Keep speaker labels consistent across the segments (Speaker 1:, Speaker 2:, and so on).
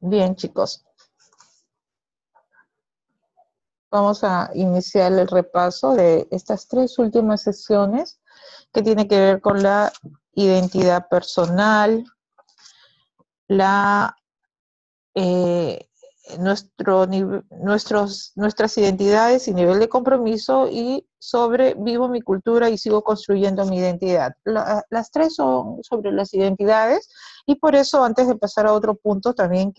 Speaker 1: Bien, chicos, vamos a iniciar el repaso de estas tres últimas sesiones que tienen que ver con la identidad personal, la, nuestras identidades y nivel de compromiso, y sobre vivo mi cultura y sigo construyendo mi identidad. Las tres son sobre las identidades, y por eso, antes de pasar a otro punto, también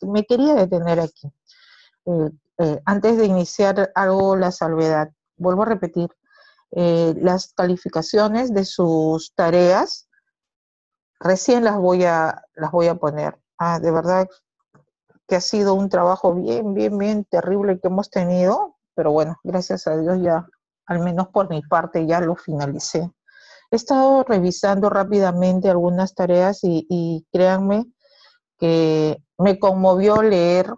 Speaker 1: me quería detener aquí. Antes de iniciar, hago la salvedad. Vuelvo a repetir, las calificaciones de sus tareas recién las voy a poner. De verdad que ha sido un trabajo bien terrible que hemos tenido, pero bueno, gracias a Dios ya, al menos por mi parte, ya lo finalicé. He estado revisando rápidamente algunas tareas y créanme que me conmovió leer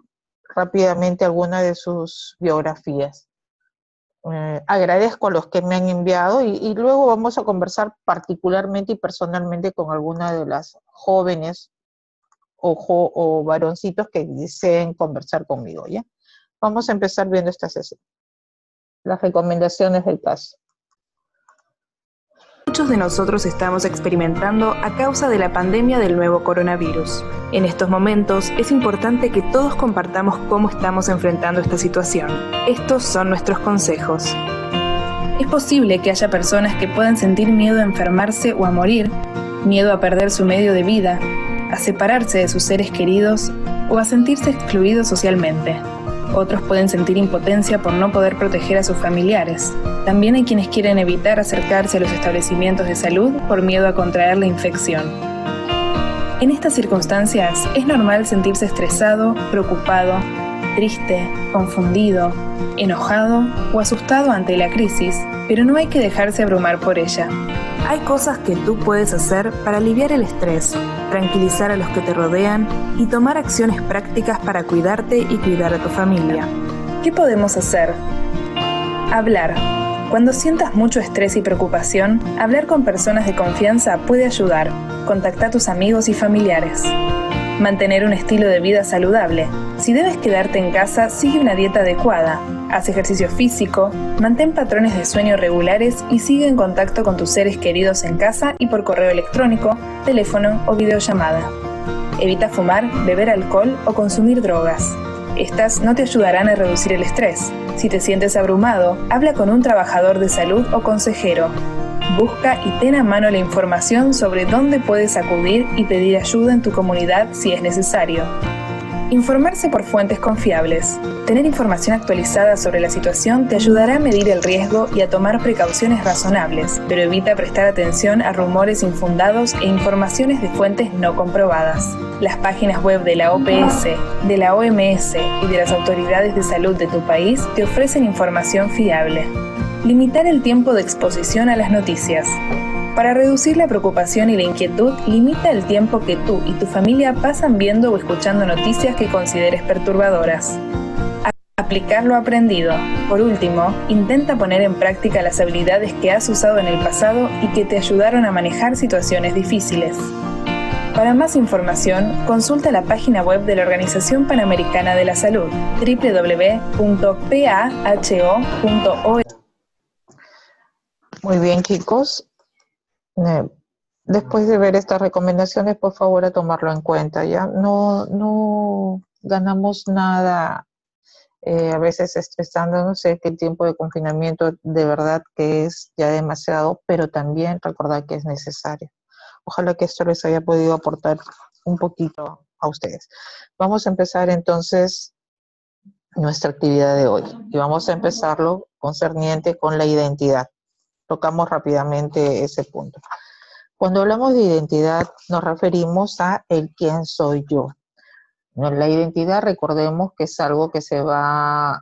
Speaker 1: rápidamente alguna de sus biografías. Agradezco a los que me han enviado y luego vamos a conversar particularmente y personalmente con alguna de las jóvenes o varoncitos que deseen conversar conmigo, ¿ya? Vamos a empezar viendo esta sesión. Las recomendaciones del caso.
Speaker 2: Muchos de nosotros estamos experimentando a causa de la pandemia del nuevo coronavirus. En estos momentos es importante que todos compartamos cómo estamos enfrentando esta situación. Estos son nuestros consejos. Es posible que haya personas que puedan sentir miedo a enfermarse o a morir, miedo a perder su medio de vida, a separarse de sus seres queridos o a sentirse excluidos socialmente. Otros pueden sentir impotencia por no poder proteger a sus familiares. También hay quienes quieren evitar acercarse a los establecimientos de salud por miedo a contraer la infección. En estas circunstancias es normal sentirse estresado, preocupado, triste, confundido, enojado o asustado ante la crisis, pero no hay que dejarse abrumar por ella. Hay cosas que tú puedes hacer para aliviar el estrés, tranquilizar a los que te rodean y tomar acciones prácticas para cuidarte y cuidar a tu familia. ¿Qué podemos hacer? Hablar. Cuando sientas mucho estrés y preocupación, hablar con personas de confianza puede ayudar. Contacta a tus amigos y familiares. Mantener un estilo de vida saludable. Si debes quedarte en casa, sigue una dieta adecuada. Haz ejercicio físico, mantén patrones de sueño regulares y sigue en contacto con tus seres queridos en casa y por correo electrónico, teléfono o videollamada. Evita fumar, beber alcohol o consumir drogas. Estas no te ayudarán a reducir el estrés. Si te sientes abrumado, habla con un trabajador de salud o consejero. Busca y ten a mano la información sobre dónde puedes acudir y pedir ayuda en tu comunidad si es necesario. Informarse por fuentes confiables. Tener información actualizada sobre la situación te ayudará a medir el riesgo y a tomar precauciones razonables, pero evita prestar atención a rumores infundados e informaciones de fuentes no comprobadas. Las páginas web de la OPS, de la OMS y de las autoridades de salud de tu país te ofrecen información fiable. Limitar el tiempo de exposición a las noticias. Para reducir la preocupación y la inquietud, limita el tiempo que tú y tu familia pasan viendo o escuchando noticias que consideres perturbadoras. Aplicar lo aprendido. Por último, intenta poner en práctica las habilidades que has usado en el pasado y que te ayudaron a manejar situaciones difíciles. Para más información, consulta la página web de la Organización Panamericana de la Salud, www.paho.org.
Speaker 1: Muy bien, chicos. Después de ver estas recomendaciones, por favor, a tomarlo en cuenta, ¿ya? No ganamos nada a veces estresándonos. Sé que el tiempo de confinamiento de verdad que es ya demasiado, pero también recordar que es necesario. Ojalá que esto les haya podido aportar un poquito a ustedes. Vamos a empezar entonces nuestra actividad de hoy y vamos a empezarlo concerniente con la identidad. Tocamos rápidamente ese punto. Cuando hablamos de identidad, nos referimos a el quién soy yo. La identidad, recordemos que es algo que se va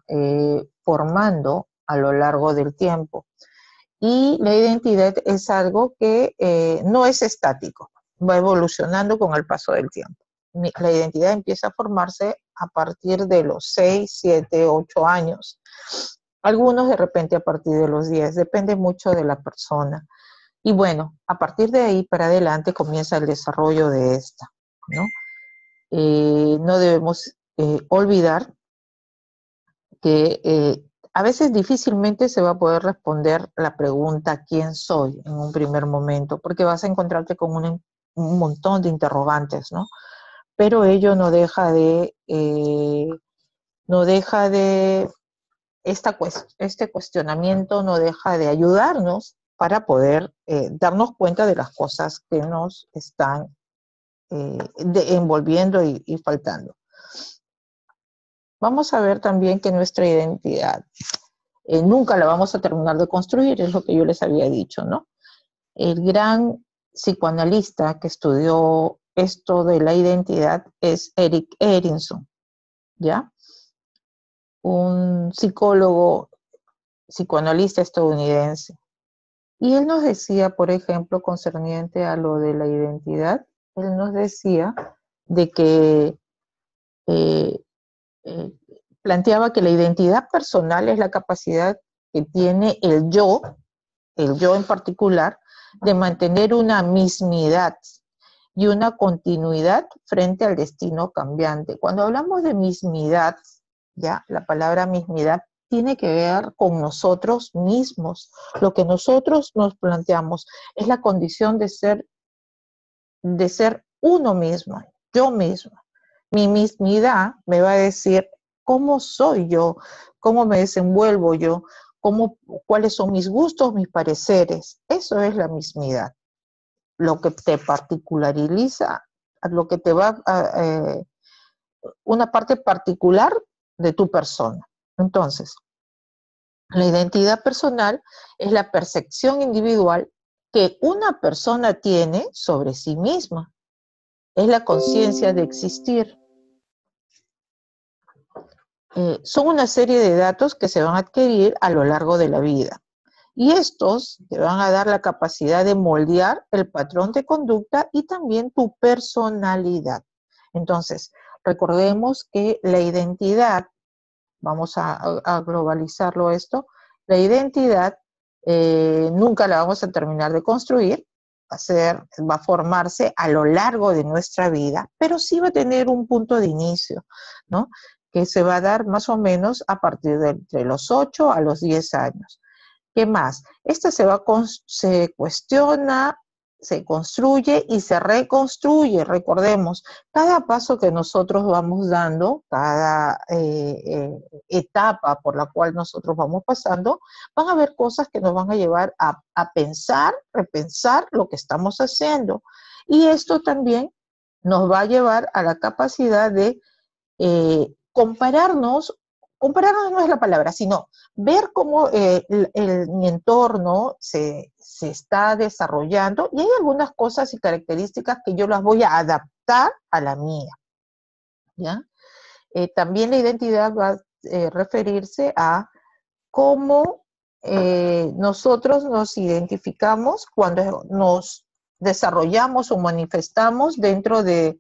Speaker 1: formando a lo largo del tiempo. Y la identidad es algo que no es estático, va evolucionando con el paso del tiempo. La identidad empieza a formarse a partir de los 6, 7, 8 años. Algunos de repente a partir de los 10, depende mucho de la persona. Y bueno, a partir de ahí para adelante comienza el desarrollo de esta, ¿no? no debemos olvidar que a veces difícilmente se va a poder responder la pregunta ¿quién soy? En un primer momento, porque vas a encontrarte con un montón de interrogantes, ¿no? Pero ello no deja de este cuestionamiento no deja de ayudarnos para poder darnos cuenta de las cosas que nos están envolviendo y faltando. Vamos a ver también que nuestra identidad nunca la vamos a terminar de construir, es lo que yo les había dicho, ¿no? El gran psicoanalista que estudió esto de la identidad es Erik Erikson, ¿ya? Un psicólogo, psicoanalista estadounidense. Y él nos decía, por ejemplo, concerniente a lo de la identidad, él nos decía de que planteaba que la identidad personal es la capacidad que tiene el yo en particular, de mantener una mismidad y una continuidad frente al destino cambiante. Cuando hablamos de mismidad, ya la palabra mismidad tiene que ver con nosotros mismos. Lo que nosotros nos planteamos es la condición de ser uno mismo, yo mismo. Mi mismidad me va a decir cómo soy yo, cómo me desenvuelvo yo, cuáles son mis gustos, mis pareceres. Eso es la mismidad. Lo que te particulariza, lo que te va a una parte particular de tu persona. Entonces, la identidad personal es la percepción individual que una persona tiene sobre sí misma. Es la conciencia de existir. Son una serie de datos que se van a adquirir a lo largo de la vida. Y estos te van a dar la capacidad de moldear el patrón de conducta y también tu personalidad. Entonces, recordemos que la identidad, vamos a globalizarlo esto, la identidad nunca la vamos a terminar de construir, va a formarse a lo largo de nuestra vida, pero sí va a tener un punto de inicio, ¿no? Que se va a dar más o menos a partir de entre los 8 a los 10 años. ¿Qué más? Esta se cuestiona, se construye y se reconstruye. Recordemos, cada paso que nosotros vamos dando, cada etapa por la cual nosotros vamos pasando, van a haber cosas que nos van a llevar a pensar, repensar lo que estamos haciendo. Y esto también nos va a llevar a la capacidad de compararnos no es la palabra, sino ver cómo mi entorno se está desarrollando y hay algunas cosas y características que yo las voy a adaptar a la mía, ¿ya? También la identidad va a referirse a cómo nosotros nos identificamos cuando nos desarrollamos o manifestamos dentro de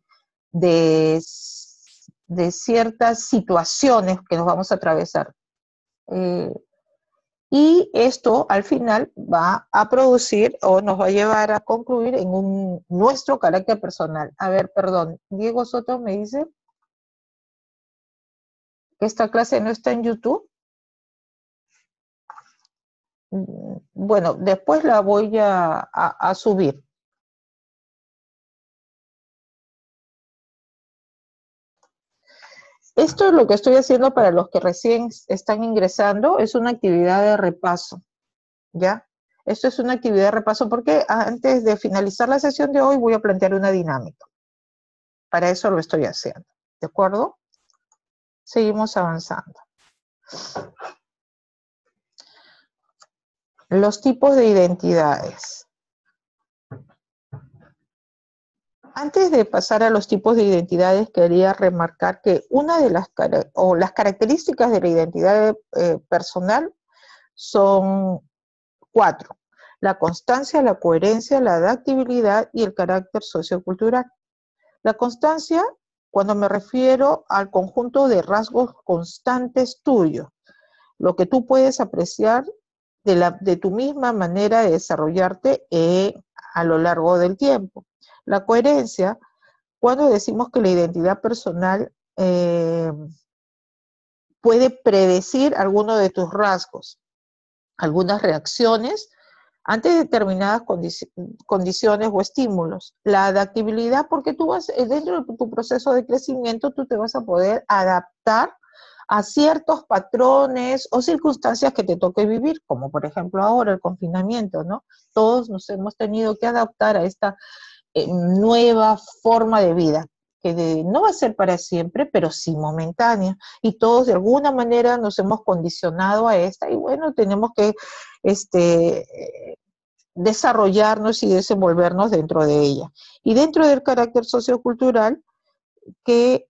Speaker 1: ciertas situaciones que nos vamos a atravesar. Y esto al final va a producir o nos va a llevar a concluir en nuestro carácter personal. A ver, perdón, Diego Soto me dice que esta clase no está en YouTube. Bueno, después la voy a subir. Esto es lo que estoy haciendo para los que recién están ingresando, es una actividad de repaso, ¿ya? Esto es una actividad de repaso porque antes de finalizar la sesión de hoy voy a plantear una dinámica. Para eso lo estoy haciendo, ¿de acuerdo? Seguimos avanzando. Los tipos de identidades. Antes de pasar a los tipos de identidades, quería remarcar que una de las características de la identidad personal son 4. La constancia, la coherencia, la adaptabilidad y el carácter sociocultural. La constancia, cuando me refiero al conjunto de rasgos constantes tuyos, lo que tú puedes apreciar de tu misma manera de desarrollarte a lo largo del tiempo. La coherencia, cuando decimos que la identidad personal puede predecir alguno de tus rasgos, algunas reacciones ante determinadas condiciones o estímulos. La adaptabilidad, porque tú vas, dentro de tu proceso de crecimiento, tú te vas a poder adaptar a ciertos patrones o circunstancias que te toque vivir, como por ejemplo ahora el confinamiento, ¿no? Todos nos hemos tenido que adaptar a esta nueva forma de vida, que no va a ser para siempre, pero sí momentánea, y todos de alguna manera nos hemos condicionado a esta, y bueno, tenemos que desarrollarnos y desenvolvernos dentro de ella. Y dentro del carácter sociocultural, que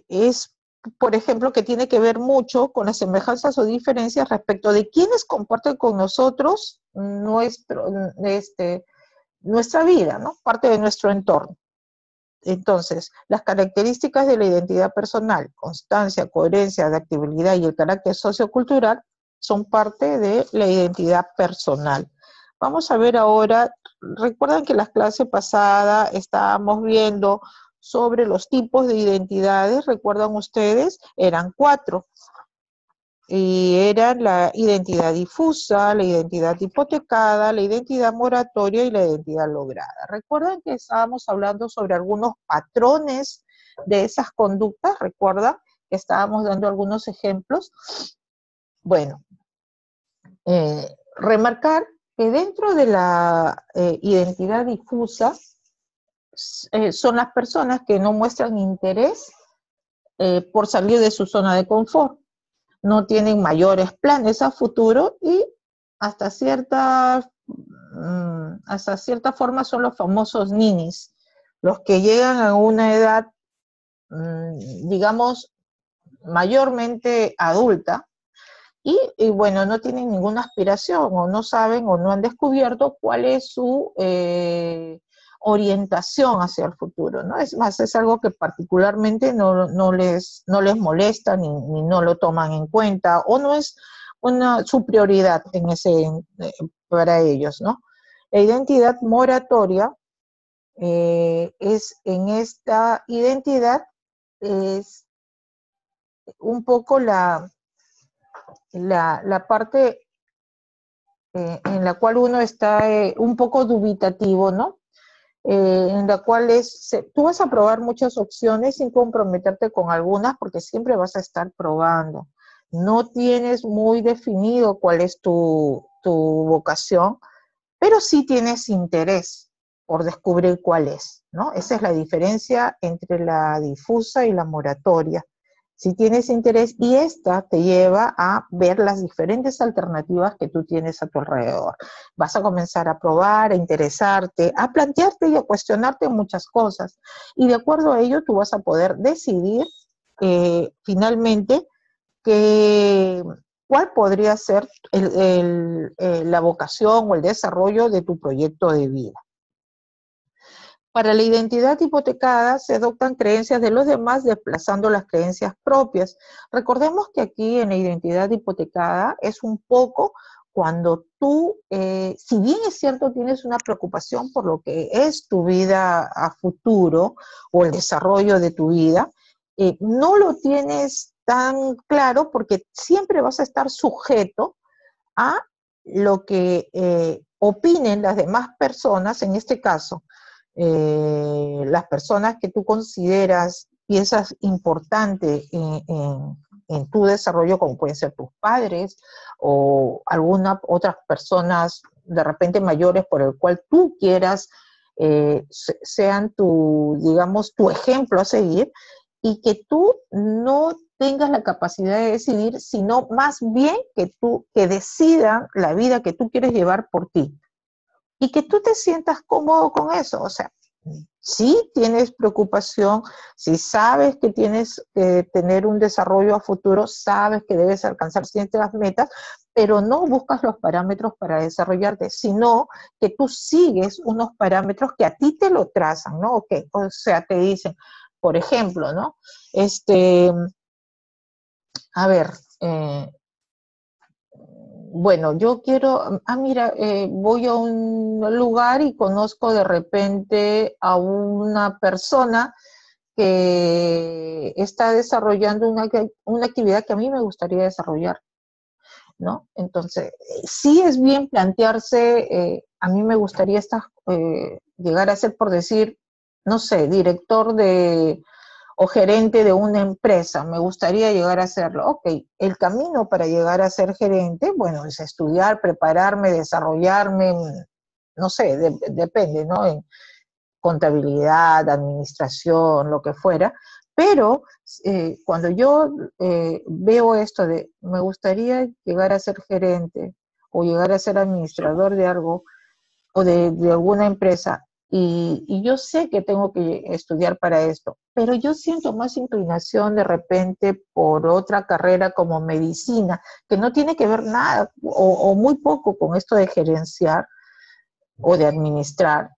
Speaker 1: es, por ejemplo, que tiene que ver mucho con las semejanzas o diferencias respecto de quiénes comparten con nosotros nuestra vida, ¿no? Parte de nuestro entorno. Entonces, las características de la identidad personal, constancia, coherencia, adaptabilidad y el carácter sociocultural son parte de la identidad personal. Vamos a ver ahora, recuerdan que en la clase pasada estábamos viendo sobre los tipos de identidades, ¿recuerdan ustedes? Eran 4. Y eran la identidad difusa, la identidad hipotecada, la identidad moratoria y la identidad lograda. ¿Recuerdan que estábamos hablando sobre algunos patrones de esas conductas? ¿Recuerdan que estábamos dando algunos ejemplos? Bueno, remarcar que dentro de la identidad difusa son las personas que no muestran interés por salir de su zona de confort. No tienen mayores planes a futuro y hasta cierta forma son los famosos ninis, los que llegan a una edad, digamos, mayormente adulta y bueno, no tienen ninguna aspiración o no saben o no han descubierto cuál es su orientación hacia el futuro, ¿no? Es más, es algo que particularmente no les molesta ni no lo toman en cuenta o no es su prioridad para ellos, ¿no? La identidad moratoria es en esta identidad es un poco la parte en la cual uno está un poco dubitativo, ¿no? En la cual tú vas a probar muchas opciones sin comprometerte con algunas porque siempre vas a estar probando. No tienes muy definido cuál es tu vocación, pero sí tienes interés por descubrir cuál es, ¿no? Esa es la diferencia entre la difusa y la moratoria. Si tienes interés, y esta te lleva a ver las diferentes alternativas que tú tienes a tu alrededor. Vas a comenzar a probar, a interesarte, a plantearte y a cuestionarte muchas cosas. Y de acuerdo a ello, tú vas a poder decidir finalmente cuál podría ser la vocación o el desarrollo de tu proyecto de vida. Para la identidad hipotecada se adoptan creencias de los demás desplazando las creencias propias. Recordemos que aquí en la identidad hipotecada es un poco cuando tú, si bien es cierto tienes una preocupación por lo que es tu vida a futuro o el desarrollo de tu vida, no lo tienes tan claro porque siempre vas a estar sujeto a lo que opinen las demás personas, en este caso, las personas que tú consideras piezas importantes en tu desarrollo, como pueden ser tus padres o algunas otras personas de repente mayores por el cual tú quieras sean digamos, tu ejemplo a seguir, y que tú no tengas la capacidad de decidir, sino más bien que decidan la vida que tú quieres llevar por ti. Y que tú te sientas cómodo con eso, o sea, si tienes preocupación, si sabes que tienes que tener un desarrollo a futuro, sabes que debes alcanzar ciertas metas, pero no buscas los parámetros para desarrollarte, sino que tú sigues unos parámetros que a ti te lo trazan, ¿no? Okay. O sea, te dicen, por ejemplo, ¿no? A ver, bueno, yo quiero, mira, voy a un lugar y conozco de repente a una persona que está desarrollando una actividad que a mí me gustaría desarrollar, ¿no? Entonces, sí es bien plantearse, a mí me gustaría llegar a ser, por decir, no sé, director o gerente de una empresa, me gustaría llegar a serlo. Ok, el camino para llegar a ser gerente, bueno, es estudiar, prepararme, desarrollarme, no sé, depende, ¿no? En contabilidad, administración, lo que fuera, pero cuando yo veo esto de me gustaría llegar a ser gerente o llegar a ser administrador de algo o de alguna empresa, y yo sé que tengo que estudiar para esto, pero yo siento más inclinación de repente por otra carrera como medicina, que no tiene que ver nada o muy poco con esto de gerenciar o de administrar.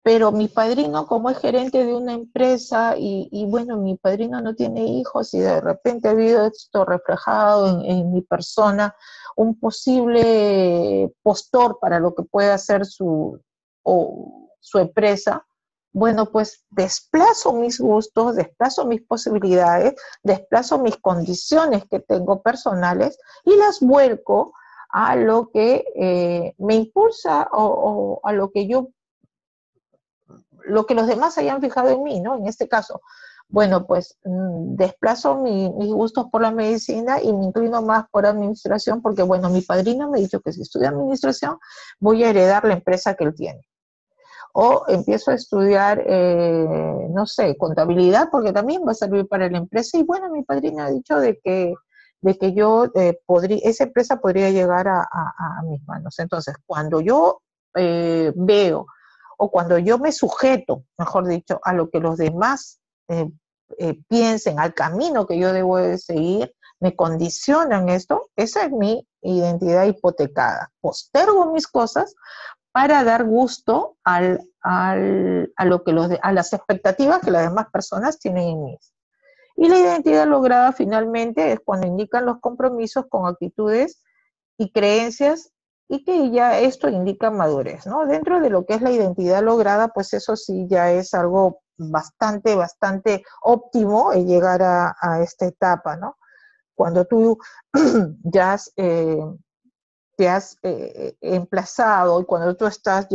Speaker 1: Pero mi padrino, como es gerente de una empresa, y bueno, mi padrino no tiene hijos y de repente ha habido esto reflejado en mi persona, un posible postor para lo que pueda hacer su empresa, bueno, pues desplazo mis gustos, desplazo mis posibilidades, desplazo mis condiciones que tengo personales y las vuelco a lo que me impulsa o a lo que los demás hayan fijado en mí, ¿no? En este caso, bueno, pues desplazo mis gustos por la medicina y me inclino más por administración porque, bueno, mi padrino me ha dicho que si estudio administración voy a heredar la empresa que él tiene. O empiezo a estudiar, no sé, contabilidad porque también va a servir para la empresa. Y bueno, mi padrino ha dicho de que yo esa empresa podría llegar a mis manos. Entonces, cuando yo veo o cuando yo me sujeto, mejor dicho, a lo que los demás piensen, al camino que yo debo de seguir, me condicionan esto, esa es mi identidad hipotecada. Postergo mis cosas para dar gusto a las expectativas que las demás personas tienen en mí. Y la identidad lograda finalmente es cuando indican los compromisos con actitudes y creencias y que ya esto indica madurez, ¿no? Dentro de lo que es la identidad lograda, pues eso sí ya es algo bastante, bastante óptimo el llegar a esta etapa, ¿no? Cuando tú ya te has emplazado y cuando tú estás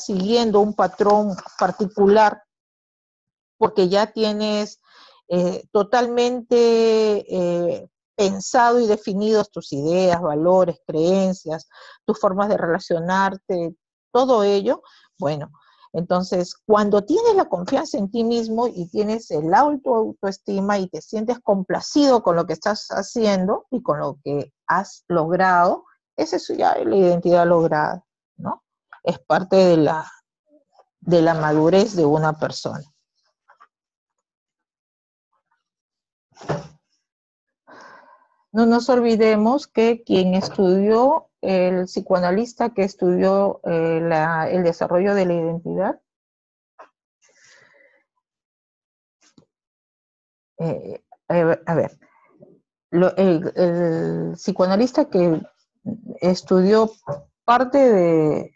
Speaker 1: siguiendo un patrón particular porque ya tienes totalmente pensado y definidos tus ideas, valores, creencias, tus formas de relacionarte, todo ello, bueno, entonces cuando tienes la confianza en ti mismo y tienes el autoestima y te sientes complacido con lo que estás haciendo y con lo que has logrado, esa es ya la identidad lograda, ¿no? Es parte de la madurez de una persona. No nos olvidemos que quien estudió, el psicoanalista que estudió el desarrollo de la identidad, a ver, el psicoanalista que estudió parte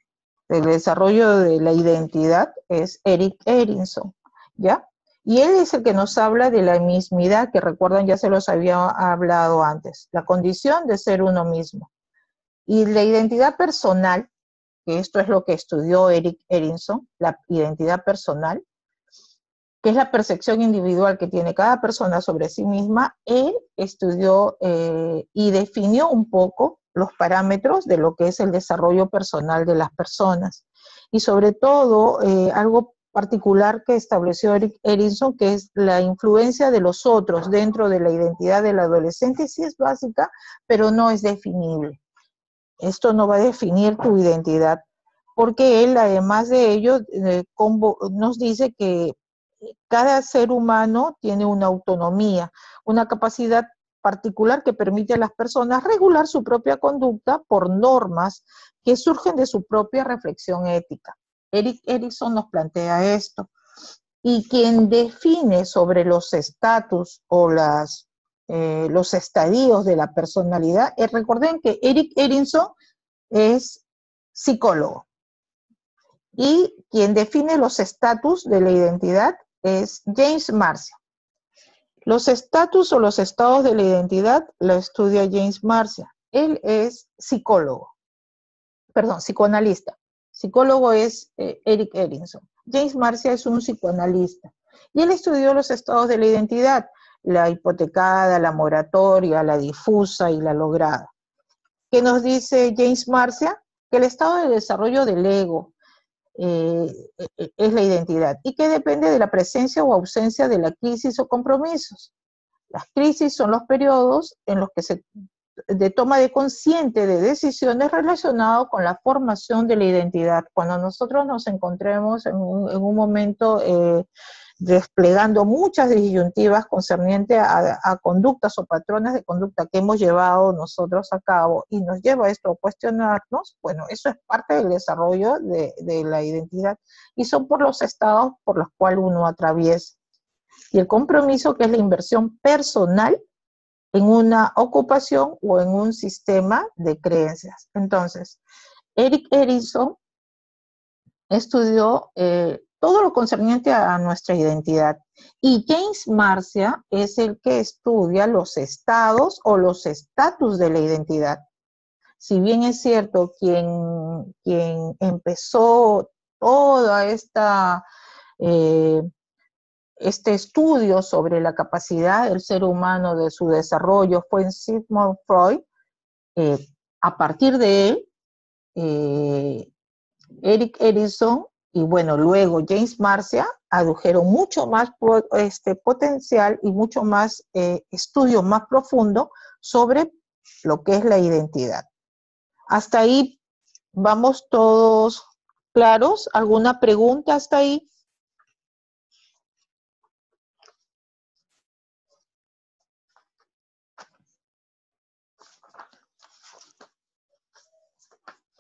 Speaker 1: del desarrollo de la identidad es Erik Erikson, ¿ya? Y él es el que nos habla de la mismidad, que recuerdan, ya se los había hablado antes, la condición de ser uno mismo. Y la identidad personal, que esto es lo que estudió Erik Erikson, la identidad personal, que es la percepción individual que tiene cada persona sobre sí misma, él estudió y definió un poco los parámetros de lo que es el desarrollo personal de las personas. Y sobre todo, algo particular que estableció Erik Erikson, que es la influencia de los otros dentro de la identidad del adolescente, sí es básica, pero no es definible. Esto no va a definir tu identidad, porque él, además de ello, nos dice que cada ser humano tiene una autonomía, una capacidad particular que permite a las personas regular su propia conducta por normas que surgen de su propia reflexión ética. Erik Erikson nos plantea esto. Y quien define sobre los estatus o las los estadios de la personalidad. Recuerden que Erik Erikson es psicólogo y quien define los estatus de la identidad es James Marcia. Los estatus o los estados de la identidad lo estudia James Marcia. Él es psicólogo, perdón, psicoanalista. Psicólogo es Erik Erikson. James Marcia es un psicoanalista y él estudió los estados de la identidad, la hipotecada, la moratoria, la difusa y la lograda. ¿Qué nos dice James Marcia? Que el estado de desarrollo del ego es la identidad y que depende de la presencia o ausencia de la crisis o compromisos. Las crisis son los periodos en los que se de toma de consciente de decisiones relacionadas con la formación de la identidad. Cuando nosotros nos encontremos en un momento desplegando muchas disyuntivas concernientes a conductas o patrones de conducta que hemos llevado nosotros a cabo y nos lleva esto a cuestionarnos, bueno, eso es parte del desarrollo de la identidad y son por los estados por los cuales uno atraviesa. Y el compromiso, que es la inversión personal en una ocupación o en un sistema de creencias. Entonces, Erik Erikson estudió todo lo concerniente a nuestra identidad. Y James Marcia es el que estudia los estados o los estatus de la identidad. Si bien es cierto, quien empezó toda este estudio sobre la capacidad del ser humano de su desarrollo fue Sigmund Freud, a partir de él, Erik Erikson y bueno, luego James Marcia adujeron mucho más potencial y mucho más estudio más profundo sobre lo que es la identidad. Hasta ahí vamos todos claros. ¿Alguna pregunta hasta ahí?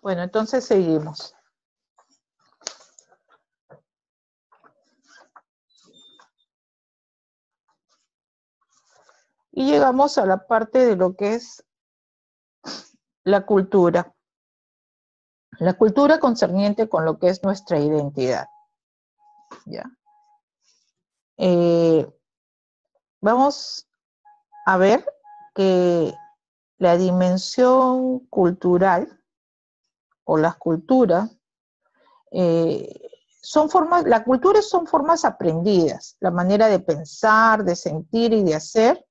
Speaker 1: Bueno, entonces seguimos. Y llegamos a la parte de lo que es la cultura. La cultura concerniente con lo que es nuestra identidad. ¿Ya? Vamos a ver que la dimensión cultural o las culturas la cultura son formas aprendidas, la manera de pensar, de sentir y de hacer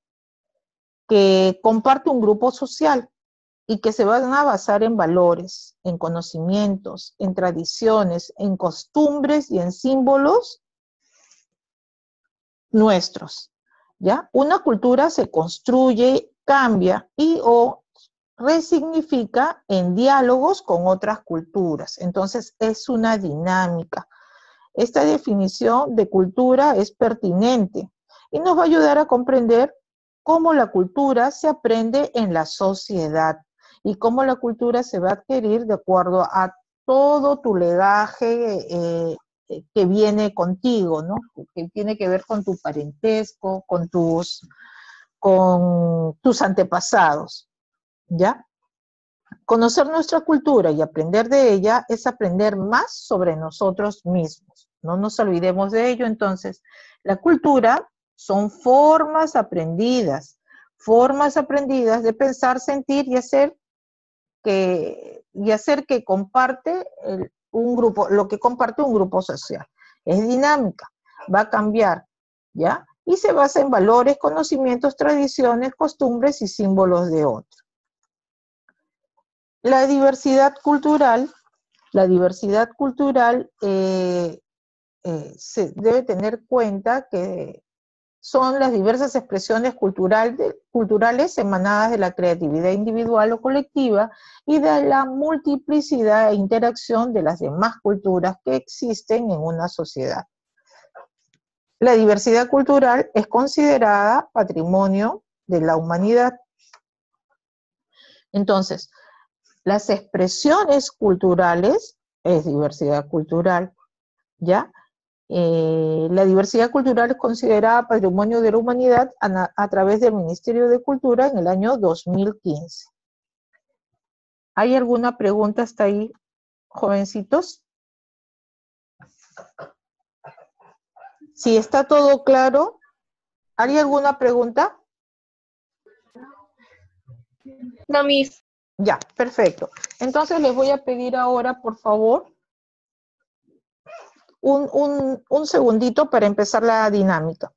Speaker 1: que comparte un grupo social y que se van a basar en valores, en conocimientos, en tradiciones, en costumbres y en símbolos nuestros, ¿ya? Una cultura se construye, cambia y o resignifica en diálogos con otras culturas. Entonces, es una dinámica. Esta definición de cultura es pertinente y nos va a ayudar a comprender cómo la cultura se aprende en la sociedad y cómo la cultura se va a adquirir de acuerdo a todo tu legaje que viene contigo, ¿no? Que tiene que ver con tu parentesco, con tus antepasados, ¿ya? Conocer nuestra cultura y aprender de ella es aprender más sobre nosotros mismos. No nos olvidemos de ello. Entonces, la cultura son formas aprendidas de pensar, sentir y hacer que comparte un grupo, lo que comparte un grupo social. Es dinámica, va a cambiar, ¿ya? Y se basa en valores, conocimientos, tradiciones, costumbres y símbolos de otros. La diversidad cultural se debe tener cuenta que son las diversas expresiones culturales emanadas de la creatividad individual o colectiva y de la multiplicidad e interacción de las demás culturas que existen en una sociedad. La diversidad cultural es considerada patrimonio de la humanidad. Entonces, las expresiones culturales es diversidad cultural, ¿ya? La diversidad cultural es considerada Patrimonio de la Humanidad a través del Ministerio de Cultura en el año 2015. ¿Hay alguna pregunta hasta ahí, jovencitos? Si está todo claro, ¿hay alguna pregunta?
Speaker 3: No, Miss.
Speaker 1: Ya, perfecto. Entonces les voy a pedir ahora, por favor, un segundito para empezar la dinámica.